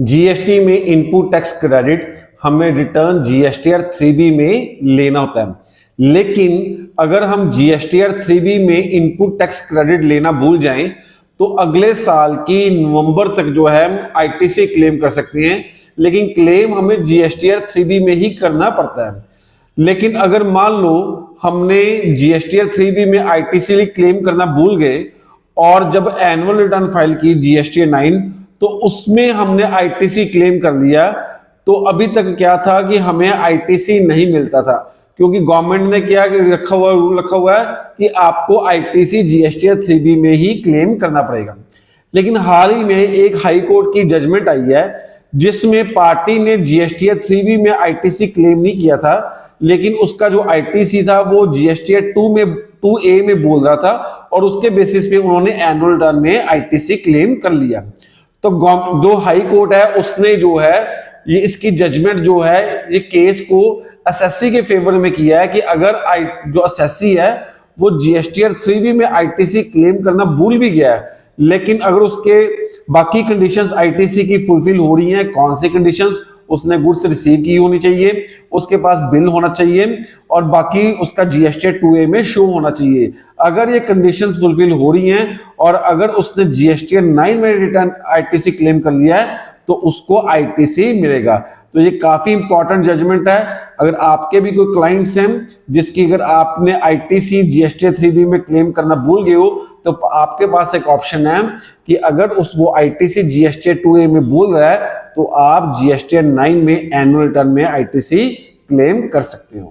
GST में input tax credit हमें return GSTR 3B में लेना होता है, लेकिन अगर हम जीएसटीआर 3B में इनपुट टैक्स क्रेडिट लेना भूल जाएं तो अगले साल की नवंबर तक जो है हम आईटीसी क्लेम कर सकते हैं, लेकिन क्लेम हमें जीएसटीआर 3B में ही करना पड़ता है। लेकिन अगर मान लो हमने जीएसटीआर 3B में आईटीसी क्लेम करना भूल गए और जब एनुअल रिटर्न फाइल की जीएसटीआर 9 तो उसमें हमने आईटीसी क्लेम कर लिया, तो अभी तक क्या था कि हमें आईटीसी नहीं मिलता था, क्योंकि गवर्नमेंट ने क्या रूल रखा हुआ है कि आपको आईटीसी जीएसटीआर 3B में ही क्लेम करना पड़ेगा। लेकिन हाल ही में एक हाई कोर्ट की जजमेंट आई है जिसमें पार्टी ने जीएसटीआर 3B में आईटीसी क्लेम नहीं किया था, लेकिन उसका जो आईटीसी था वो जीएसटीआर 2A में बोल रहा था और उसके बेसिस पे उन्होंने एनुअल रिटर्न में आईटीसी क्लेम कर लिया। तो जो हाई कोर्ट है उसने जो है ये इसकी जजमेंट जो है ये केस को एसएससी के फेवर में किया है कि अगर जो एसएससी है वो जीएसटीआर 3B में आईटीसी क्लेम करना भूल भी गया है, लेकिन अगर उसके बाकी कंडीशंस आईटीसी की फुलफिल हो रही हैं, कौन सी कंडीशंस, उसने गुड्स रिसीव की होनी चाहिए, उसके पास बिल होना चाहिए और बाकी उसका जीएसटीआर 2A में शो होना चाहिए। अगर ये कंडीशंस फुलफिल हो रही हैं और अगर उसने जीएसटीआर 9 में रिटर्न आईटीसी क्लेम कर लिया है तो उसको आईटीसी मिलेगा। तो ये काफी इंपॉर्टेंट जजमेंट है। अगर आपके भी कोई क्लाइंट्स हैं जिसकी अगर आपने आईटीसी जीएसटीआर 3B में क्लेम करना भूल गए हो तो आपके पास एक ऑप्शन है कि अगर वो आईटीसी जीएसटीआर 2A में भूल रहा है तो आप जीएसटीआर 9 में एनुअल रिटर्न में आईटीसी क्लेम कर सकते हो।